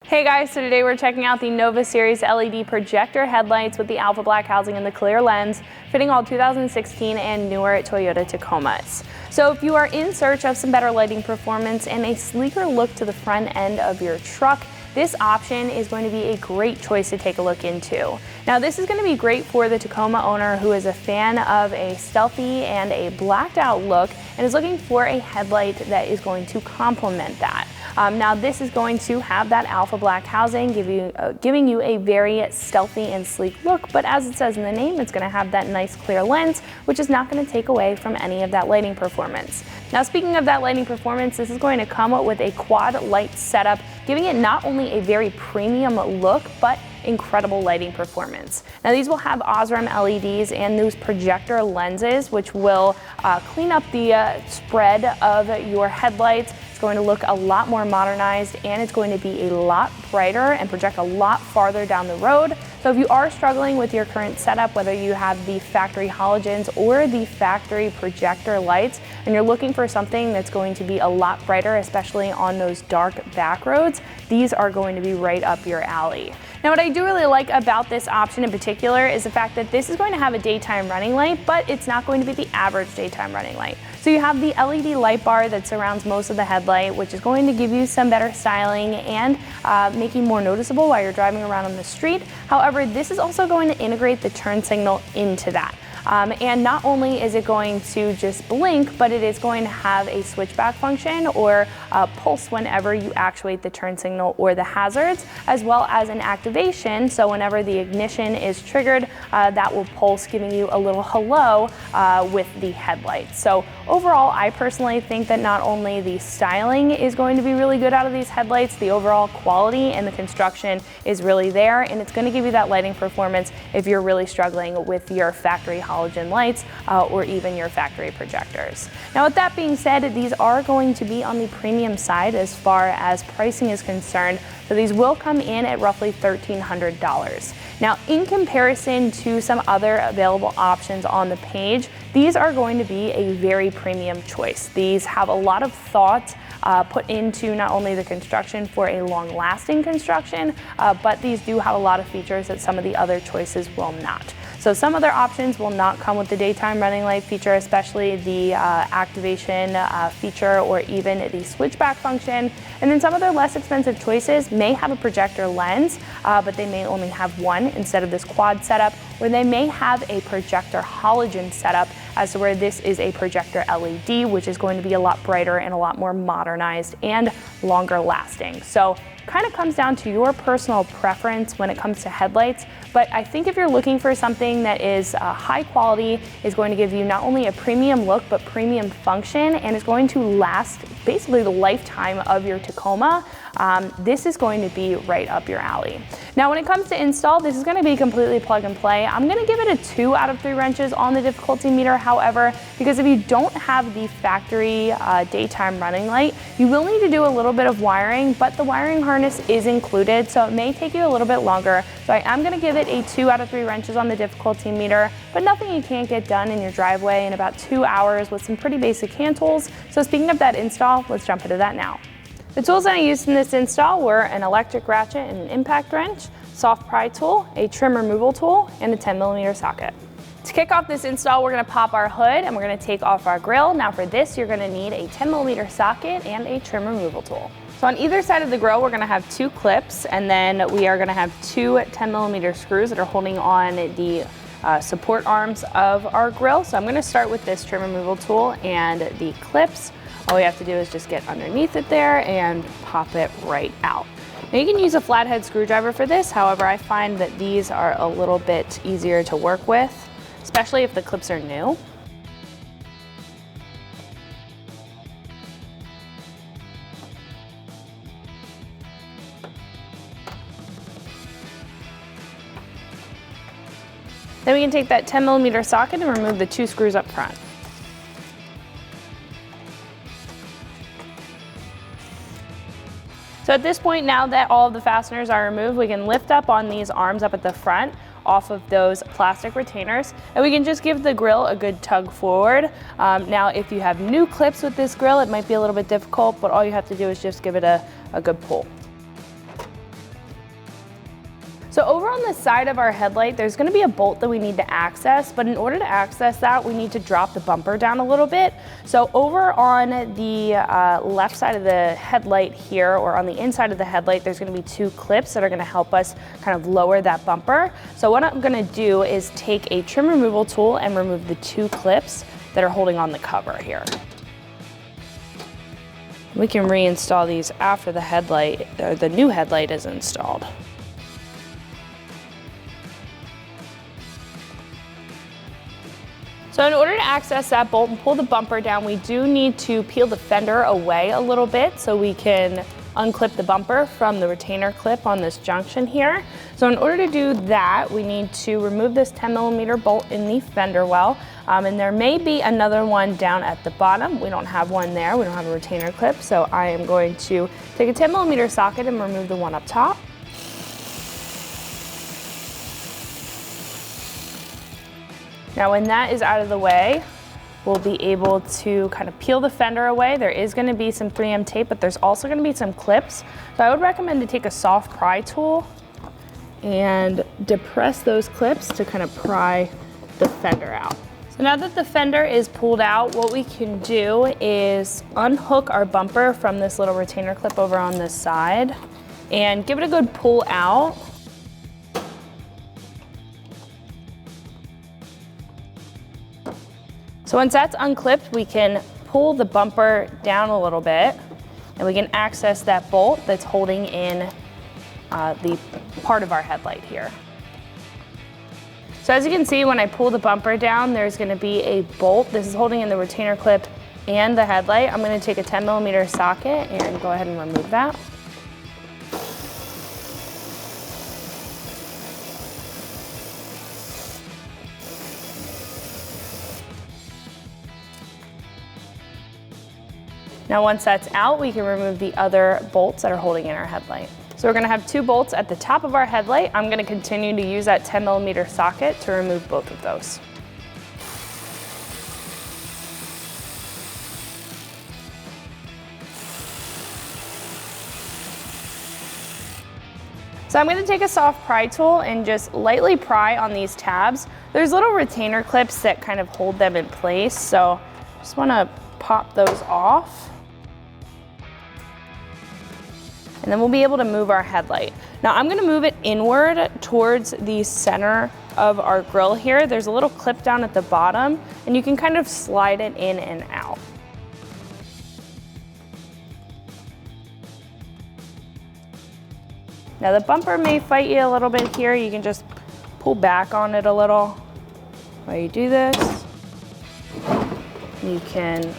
Hey guys, so today we're checking out the Nova Series LED projector headlights with the Alpha Black housing and the clear lens, fitting all 2016 and newer Toyota Tacomas. So if you are in search of some better lighting performance and a sleeker look to the front end of your truck, this option is going to be a great choice to take a look into. Now this is going to be great for the Tacoma owner who is a fan of a stealthy and a blacked out look and is looking for a headlight that is going to complement that. Now this is going to have that Alpha Black housing, giving you a very stealthy and sleek look, but as it says in the name, it's going to have that nice clear lens, which is not going to take away from any of that lighting performance. Now speaking of that lighting performance, this is going to come with a quad light setup, giving it not only a very premium look, but incredible lighting performance. Now these will have Osram LEDs and those projector lenses, which will clean up the spread of your headlights. It's going to look a lot more modernized and it's going to be a lot brighter and project a lot farther down the road. So if you are struggling with your current setup, whether you have the factory halogens or the factory projector lights, and you're looking for something that's going to be a lot brighter, especially on those dark back roads, these are going to be right up your alley. Now what I do really like about this option in particular is the fact that this is going to have a daytime running light, but it's not going to be the average daytime running light. So you have the LED light bar that surrounds most of the headlight, which is going to give you some better styling and make you more noticeable while you're driving around on the street. However, this is also going to integrate the turn signal into that. And not only is it going to just blink, but it is going to have a switchback function or pulse whenever you actuate the turn signal or the hazards, as well as an activation. So whenever the ignition is triggered, that will pulse, giving you a little hello with the headlights. So overall, I personally think that not only the styling is going to be really good out of these headlights, the overall quality and the construction is really there, and it's going to give you that lighting performance if you're really struggling with your factory halogen lights or even your factory projectors. Now with that being said, these are going to be on the premium side as far as pricing is concerned, so these will come in at roughly $1,300. Now in comparison to some other available options on the page, these are going to be a very premium choice. These have a lot of thought put into not only the construction for a long-lasting construction, but these do have a lot of features that some of the other choices will not. So some other options will not come with the daytime running light feature, especially the activation feature or even the switchback function. And then some of their less expensive choices may have a projector lens, but they may only have one instead of this quad setup, or they may have a projector halogen setup as to where this is a projector LED, which is going to be a lot brighter and a lot more modernized and longer lasting. So kind of comes down to your personal preference when it comes to headlights, but I think if you're looking for something that is high quality, is going to give you not only a premium look but premium function, and is going to last basically the lifetime of your Tacoma, this is going to be right up your alley. Now when it comes to install, this is going to be completely plug and play. I'm going to give it a 2 out of 3 wrenches on the difficulty meter, however, because if you don't have the factory daytime running light, you will need to do a little bit of wiring, but the wiring harness is included, so it may take you a little bit longer. So I am going to give it a 2 out of 3 wrenches on the difficulty meter, but nothing you can't get done in your driveway in about 2 hours with some pretty basic hand tools. So speaking of that install, let's jump into that now. The tools that I used in this install were an electric ratchet and an impact wrench, soft pry tool, a trim removal tool, and a 10mm socket. To kick off this install, we're going to pop our hood and we're going to take off our grill. Now for this, you're going to need a 10mm socket and a trim removal tool. So on either side of the grill, we're going to have 2 clips, and then we are going to have 2 10mm screws that are holding on the support arms of our grill. So I'm going to start with this trim removal tool and the clips. All we have to do is just get underneath it there and pop it right out. Now you can use a flathead screwdriver for this, however I find that these are a little bit easier to work with, especially if the clips are new. Then we can take that 10mm socket and remove the 2 screws up front. So at this point, now that all of the fasteners are removed, we can lift up on these arms up at the front off of those plastic retainers, and we can just give the grill a good tug forward. Now if you have new clips with this grill, it might be a little bit difficult, but all you have to do is just give it a good pull. So over on the side of our headlight, there's going to be a bolt that we need to access, but in order to access that, we need to drop the bumper down a little bit. So over on the left side of the headlight here, or on the inside of the headlight, there's going to be two clips that are going to help us kind of lower that bumper. So what I'm going to do is take a trim removal tool and remove the two clips that are holding on the cover here. We can reinstall these after the headlight, or the new headlight is installed. So in order to access that bolt and pull the bumper down, we do need to peel the fender away a little bit so we can unclip the bumper from the retainer clip on this junction here. So in order to do that, we need to remove this 10mm bolt in the fender well. And there may be another one down at the bottom. We don't have one there, we don't have a retainer clip. So I am going to take a 10mm socket and remove the one up top. Now when that is out of the way, we'll be able to kind of peel the fender away. There is going to be some 3M tape, but there's also going to be some clips. So I would recommend to take a soft pry tool and depress those clips to kind of pry the fender out. So now that the fender is pulled out, what we can do is unhook our bumper from this little retainer clip over on this side and give it a good pull out. So once that's unclipped, we can pull the bumper down a little bit and we can access that bolt that's holding in the part of our headlight here. So as you can see, when I pull the bumper down, there's going to be a bolt. This is holding in the retainer clip and the headlight. I'm going to take a 10mm socket and go ahead and remove that. Now once that's out, we can remove the other bolts that are holding in our headlight. So we're going to have two bolts at the top of our headlight. I'm going to continue to use that 10mm socket to remove both of those. So I'm going to take a soft pry tool and just lightly pry on these tabs. There's little retainer clips that kind of hold them in place, so just want to pop those off. And then we'll be able to move our headlight. Now I'm going to move it inward towards the center of our grill here. There's a little clip down at the bottom and you can kind of slide it in and out. Now the bumper may fight you a little bit here. You can just pull back on it a little while you do this. You can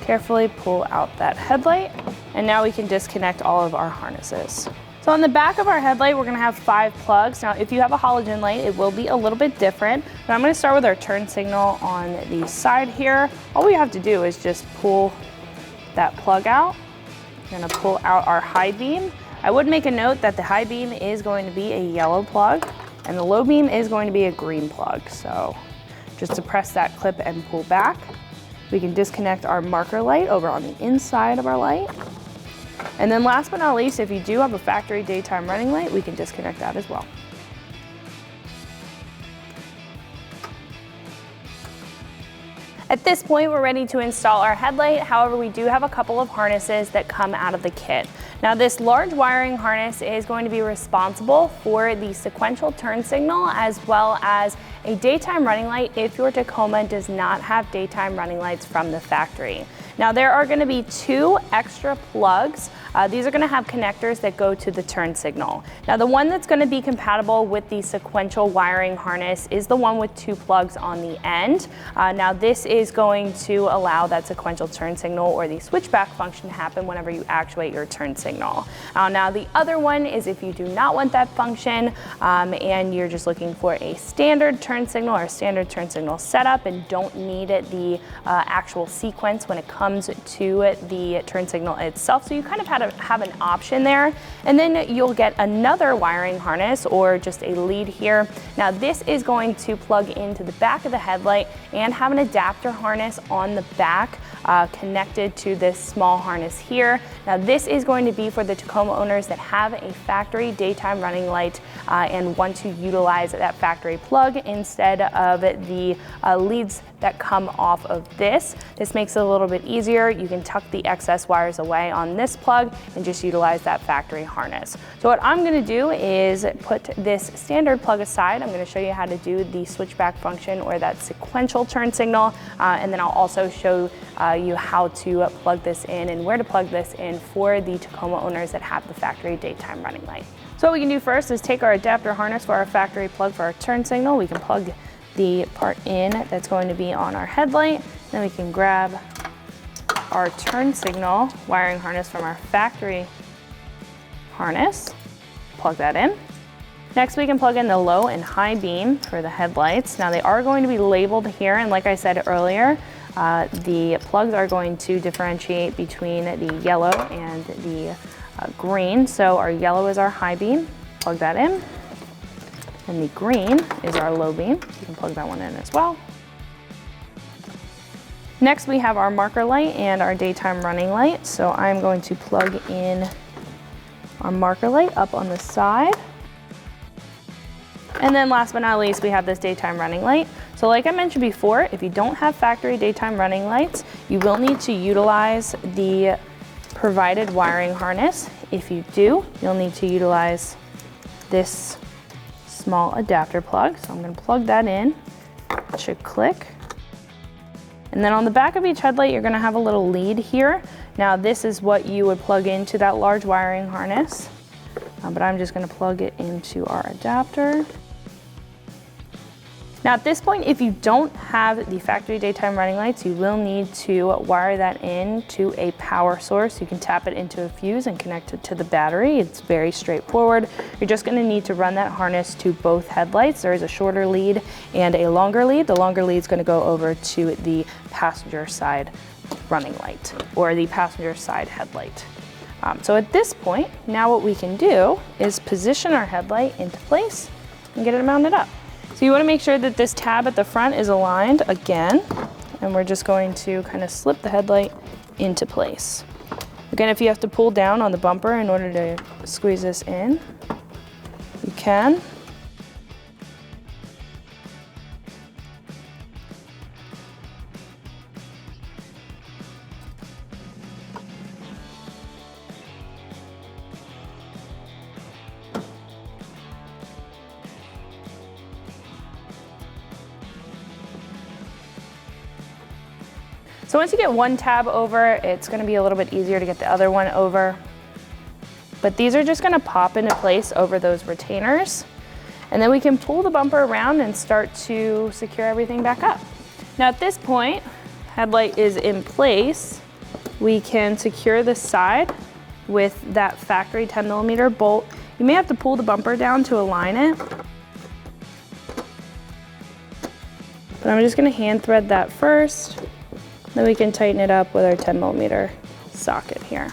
carefully pull out that headlight, and now we can disconnect all of our harnesses. So on the back of our headlight, we're going to have 5 plugs. Now if you have a halogen light, it will be a little bit different, but I'm going to start with our turn signal on the side here. All we have to do is just pull that plug out. We're going to pull out our high beam. I would make a note that the high beam is going to be a yellow plug and the low beam is going to be a green plug. So just to press that clip and pull back. We can disconnect our marker light over on the inside of our light. And then last but not least, if you do have a factory daytime running light, we can disconnect that as well. At this point, we're ready to install our headlight. However, we do have a couple of harnesses that come out of the kit. Now, this large wiring harness is going to be responsible for the sequential turn signal as well as a daytime running light if your Tacoma does not have daytime running lights from the factory. Now, there are going to be 2 extra plugs. These are going to have connectors that go to the turn signal. Now, the one that's going to be compatible with the sequential wiring harness is the one with 2 plugs on the end. Now, this is going to allow that sequential turn signal or the switchback function to happen whenever you actuate your turn signal. Now, the other one is if you do not want that function and you're just looking for a standard turn signal or a standard turn signal setup and don't need the actual sequence when it comes to the turn signal itself. So you kind of have an option there. And then you'll get another wiring harness or just a lead here. Now this is going to plug into the back of the headlight and have an adapter harness on the back connected to this small harness here. Now this is going to be for the Tacoma owners that have a factory daytime running light and want to utilize that factory plug instead of the leads that come off of this. This makes it a little bit easier. You can tuck the excess wires away on this plug and just utilize that factory harness. So what I'm gonna do is put this standard plug aside. I'm gonna show you how to do the switchback function or that sequential turn signal, and then I'll also show you how to plug this in and where to plug this in for the Tacoma owners that have the factory daytime running light. So what we can do first is take our adapter harness for our factory plug for our turn signal. We can plug the part in that's going to be on our headlight. Then we can grab our turn signal wiring harness from our factory harness, plug that in. Next we can plug in the low and high beam for the headlights. Now they are going to be labeled here, and like I said earlier, the plugs are going to differentiate between the yellow and the green. So our yellow is our high beam, plug that in. And the green is our low beam. You can plug that one in as well. Next we have our marker light and our daytime running light. So I'm going to plug in our marker light up on the side. And then last but not least, we have this daytime running light. So like I mentioned before, if you don't have factory daytime running lights, you will need to utilize the provided wiring harness. If you do, you'll need to utilize this small adapter plug. So I'm going to plug that in. It should click. And then on the back of each headlight, you're going to have a little lead here. Now this is what you would plug into that large wiring harness, but I'm just going to plug it into our adapter. Now at this point, if you don't have the factory daytime running lights, you will need to wire that in to a power source. You can tap it into a fuse and connect it to the battery. It's very straightforward. You're just going to need to run that harness to both headlights. There is a shorter lead and a longer lead. The longer lead is going to go over to the passenger side running light or the passenger side headlight. So at this point, now what we can do is position our headlight into place and get it mounted up. So you want to make sure that this tab at the front is aligned again, and we're just going to kind of slip the headlight into place. Again, if you have to pull down on the bumper in order to squeeze this in, you can. So once you get one tab over, it's going to be a little bit easier to get the other one over. But these are just going to pop into place over those retainers. And then we can pull the bumper around and start to secure everything back up. Now at this point, headlight is in place. We can secure the side with that factory 10mm bolt. You may have to pull the bumper down to align it. But I'm just going to hand thread that first. Then we can tighten it up with our 10mm socket here.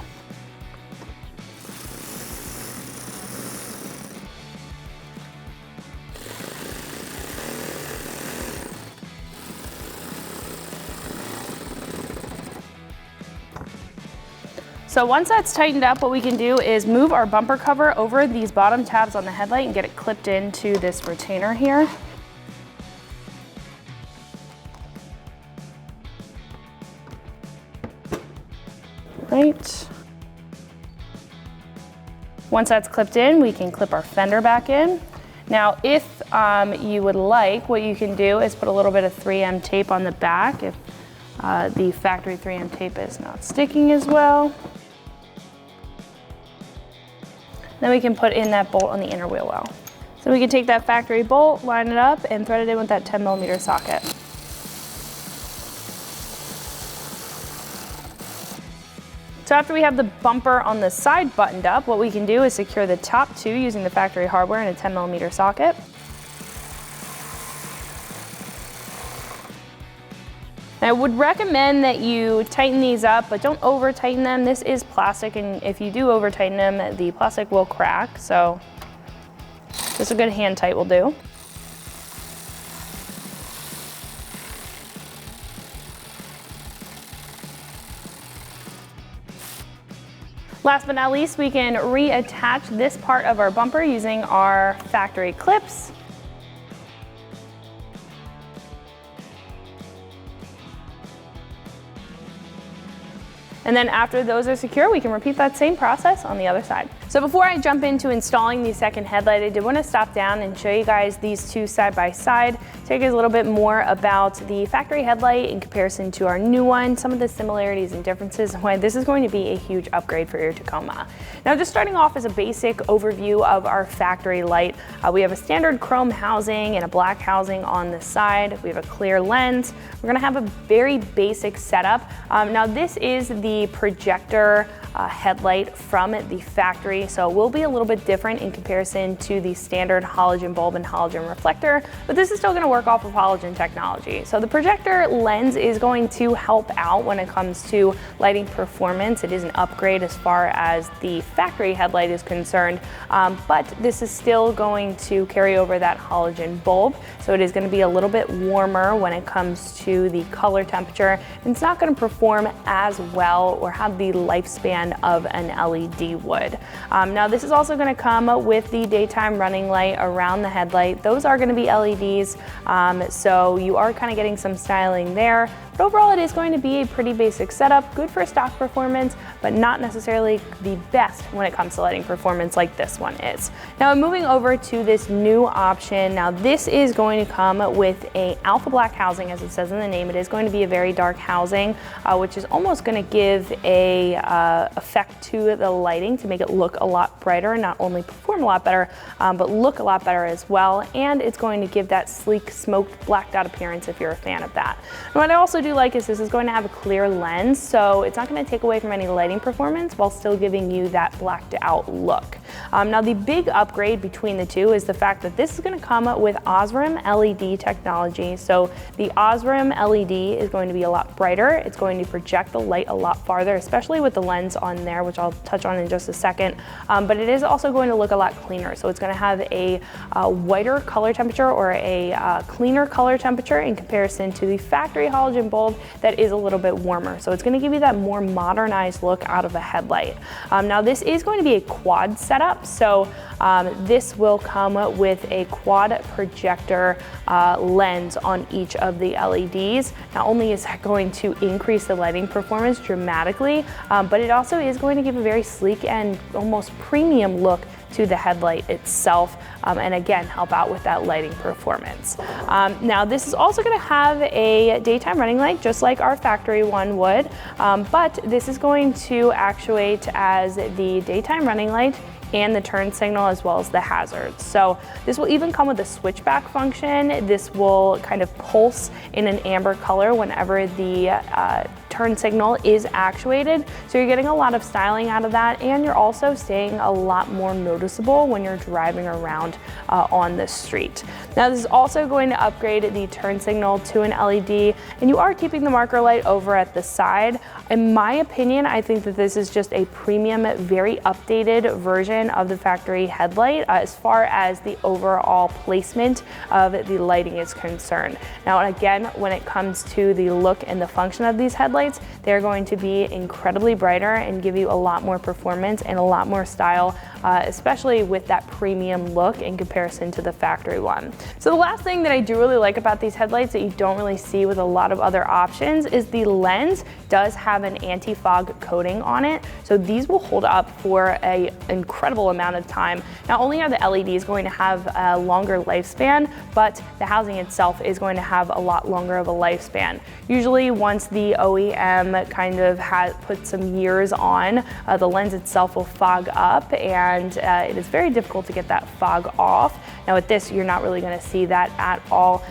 So once that's tightened up, what we can do is move our bumper cover over these bottom tabs on the headlight and get it clipped into this retainer here. Right. Once that's clipped in, we can clip our fender back in. Now, if you would like, what you can do is put a little bit of 3M tape on the back if the factory 3M tape is not sticking as well. Then we can put in that bolt on the inner wheel well. So we can take that factory bolt, line it up, and thread it in with that 10mm socket. So after we have the bumper on the side buttoned up, what we can do is secure the top two using the factory hardware and a 10mm socket. I would recommend that you tighten these up, but don't over tighten them. This is plastic, and if you do over tighten them, the plastic will crack. So just a good hand tight will do. Last but not least, we can reattach this part of our bumper using our factory clips. And then after those are secure, we can repeat that same process on the other side. So before I jump into installing the second headlight, I did want to stop down and show you guys these two side by side. Tell you guys a little bit more about the factory headlight in comparison to our new one, some of the similarities and differences, and why this is going to be a huge upgrade for your Tacoma. Now, just starting off as a basic overview of our factory light, we have a standard chrome housing and a black housing on the side. We have a clear lens. We're going to have a very basic setup. Now, this is the projector headlight from the factory, so it will be a little bit different in comparison to the standard halogen bulb and halogen reflector, but this is still going to work off of halogen technology. So the projector lens is going to help out when it comes to lighting performance. It is an upgrade as far as the factory headlight is concerned, but this is still going to carry over that halogen bulb, so it is going to be a little bit warmer when it comes to the color temperature, and it's not going to perform as well or have the lifespan of an LED would. Now this is also going to come with the daytime running light around the headlight. Those are going to be LEDs, so you are kind of getting some styling there. But overall, it is going to be a pretty basic setup, good for stock performance, but not necessarily the best when it comes to lighting performance like this one is. Now moving over to this new option, now this is going to come with a alpha black housing, as it says in the name. It is going to be a very dark housing, which is almost going to give a effect to the lighting to make it look a lot brighter and not only perform a lot better, but look a lot better as well. And it's going to give that sleek, smoked, blacked out appearance if you're a fan of that. And what I also do like is this is going to have a clear lens, so it's not going to take away from any lighting performance while still giving you that blacked out look. Now the big upgrade between the two is the fact that this is going to come with Osram LED technology. So the Osram LED is going to be a lot brighter. It's going to project the light a lot farther, especially with the lens on there, which I'll touch on in just a second. But it is also going to look a lot cleaner. So it's going to have a whiter color temperature or a cleaner color temperature in comparison to the factory halogen bulb that is a little bit warmer. So it's going to give you that more modernized look out of a headlight. Now this is going to be a quad setup. So this will come with a quad projector lens on each of the LEDs. Not only is that going to increase the lighting performance dramatically, but it also is going to give a very sleek and almost premium look to the headlight itself, and again help out with that lighting performance. Now this is also going to have a daytime running light just like our factory one would, but this is going to actuate as the daytime running light and the turn signal as well as the hazards. So this will even come with a switchback function. This will kind of pulse in an amber color whenever the turn signal is actuated. So you're getting a lot of styling out of that, and you're also staying a lot more noticeable when you're driving around on the street. Now this is also going to upgrade the turn signal to an LED, and you are keeping the marker light over at the side. In my opinion, I think that this is just a premium, very updated version of the factory headlight as far as the overall placement of the lighting is concerned. Now again, when it comes to the look and the function of these headlights, they're going to be incredibly brighter and give you a lot more performance and a lot more style, especially with that premium look in comparison to the factory one. So the last thing that I do really like about these headlights that you don't really see with a lot of other options is the lens does have an anti-fog coating on it. So these will hold up for an incredible amount of time. Not only are the LEDs going to have a longer lifespan, but the housing itself is going to have a lot longer of a lifespan. Usually once the OEM kind of put some years on, the lens itself will fog up, and it is very difficult to get that fog off. Now with this, you're not really going to see that at all.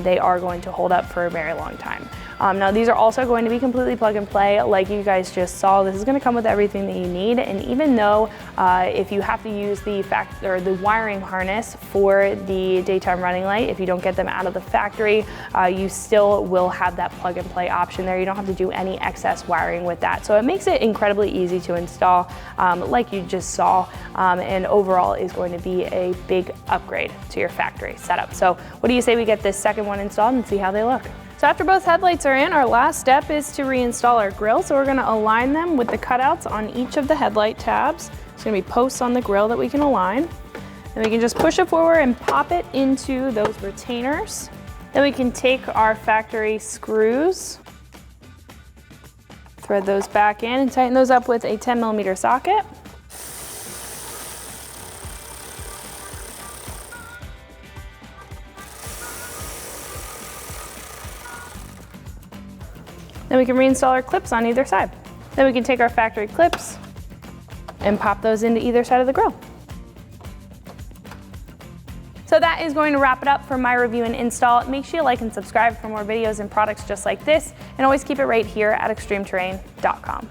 They are going to hold up for a very long time. Now these are also going to be completely plug and play like you guys just saw. This is going to come with everything that you need, and even though if you have to use the wiring harness for the daytime running light, if you don't get them out of the factory, you still will have that plug and play option there. You don't have to do any excess wiring with that. So it makes it incredibly easy to install like you just saw, and overall is going to be a big upgrade to your factory setup. So what do you say we get this second one installed and see how they look? So after both headlights are in, our last step is to reinstall our grill. So we're gonna align them with the cutouts on each of the headlight tabs. It's gonna be posts on the grill that we can align. And we can just push it forward and pop it into those retainers. Then we can take our factory screws, thread those back in and tighten those up with a 10mm socket. Then we can reinstall our clips on either side. Then we can take our factory clips and pop those into either side of the grill. So that is going to wrap it up for my review and install. Make sure you like and subscribe for more videos and products just like this, and always keep it right here at extremeterrain.com.